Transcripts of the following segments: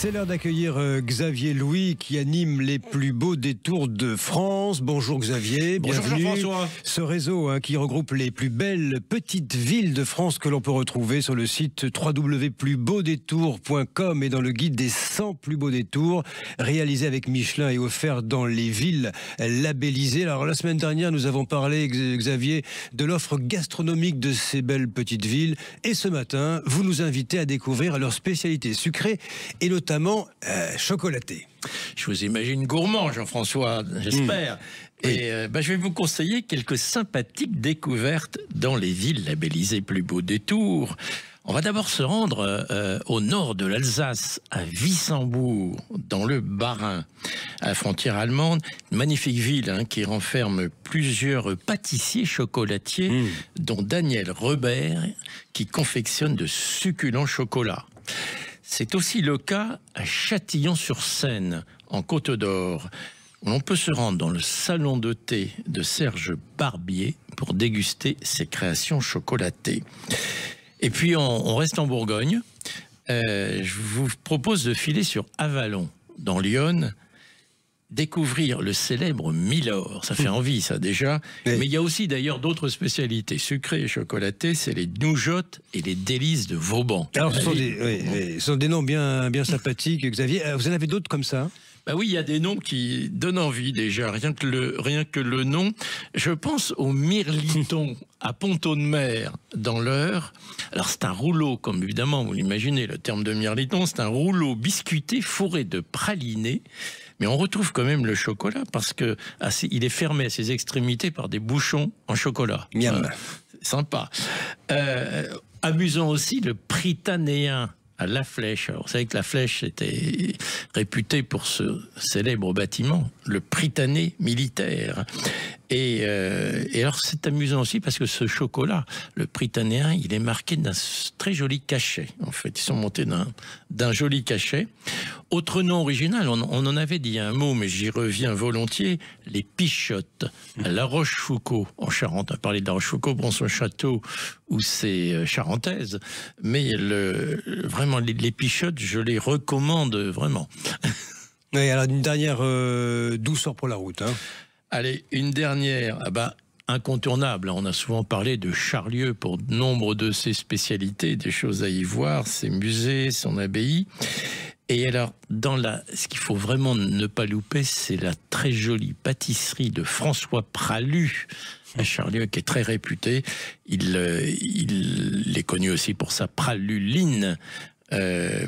C'est l'heure d'accueillir Xavier Louis qui anime les plus beaux détours de France. Bonjour Xavier, bienvenue. Bonjour Jean-François. Ce réseau qui regroupe les plus belles petites villes de France que l'on peut retrouver sur le site www.plusbeaudétours.com et dans le guide des 100 plus beaux détours réalisé avec Michelin et offert dans les villes labellisées. Alors la semaine dernière, nous avons parlé, Xavier, de l'offre gastronomique de ces belles petites villes et ce matin, vous nous invitez à découvrir leurs spécialités sucrées et notamment chocolatées. Je vous imagine gourmand, Jean-François, j'espère. Et je vais vous conseiller quelques sympathiques découvertes dans les villes labellisées Plus Beaux Détours. On va d'abord se rendre au nord de l'Alsace, à Wissembourg, dans le Bas-Rhin, à la frontière allemande. Une magnifique ville qui renferme plusieurs pâtissiers chocolatiers, dont Daniel Rebert, qui confectionne de succulents chocolats. C'est aussi le cas à Châtillon-sur-Seine, en Côte d'Or, où l'on peut se rendre dans le salon de thé de Serge Barbier pour déguster ses créations chocolatées. Et puis on reste en Bourgogne. Je vous propose de filer sur Avallon, dans l'Yonne, découvrir le célèbre Milord. Ça fait envie, ça, déjà. Oui. Mais il y a aussi, d'ailleurs, d'autres spécialités sucrées et chocolatées. C'est les noujottes et les délices de Vauban. Alors, ce sont des noms bien sympathiques, Xavier. Vous en avez d'autres comme ça ? Bah oui, il y a des noms qui donnent envie déjà, rien que le nom. Je pense au Mirliton à Pont-de-Mer dans l'Eure. Alors c'est un rouleau, comme évidemment vous l'imaginez, le terme de Mirliton, c'est un rouleau biscuité fourré de praliné. Mais on retrouve quand même le chocolat parce que il est fermé à ses extrémités par des bouchons en chocolat. Miam. Sympa. Amusant aussi le Prytanéen à La Flèche. Alors, vous savez que La Flèche était réputée pour ce célèbre bâtiment, le Prytanée militaire. Et alors, c'est amusant aussi parce que ce chocolat, le Prytanéen, il est marqué d'un très joli cachet. En fait, ils sont montés d'un joli cachet. Autre nom original, on en avait dit un mot, mais j'y reviens volontiers, les pichottes à La Rochefoucauld, en Charente. On a parlé de La Rochefoucauld, bon, son château où c'est charentaise, mais vraiment, les pichottes, je les recommande vraiment. Oui, alors une dernière douceur pour la route. Allez, une dernière, incontournable. On a souvent parlé de Charlieu pour nombre de ses spécialités, des choses à y voir, ses musées, son abbaye. Et alors, ce qu'il faut vraiment ne pas louper, c'est la très jolie pâtisserie de François Pralu, à Charlieu, qui est très réputé. Il est connu aussi pour sa praluline.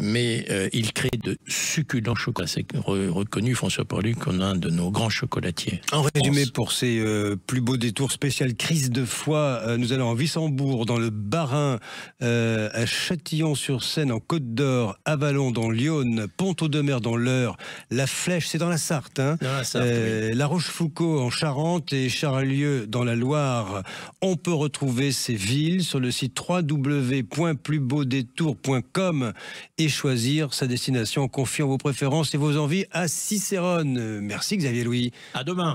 Mais il crée de succulents chocolats. C'est reconnu, François Pralu, comme un de nos grands chocolatiers. En résumé, pour ces plus beaux détours spécial crise de foie, nous allons en Wissembourg, dans le Bas-Rhin, à Châtillon-sur-Seine, en Côte d'Or, Avallon, dans l'Yonne, Pont-de-Mer, dans l'Eure, La Flèche, c'est dans la Sarthe, dans la Sarthe, oui. La Rochefoucauld, en Charente, et Charlieu, dans la Loire. On peut retrouver ces villes sur le site www.plusbeaudétours.com et choisir sa destination en confiant vos préférences et vos envies à Cicérone. Merci Xavier Louis. À demain.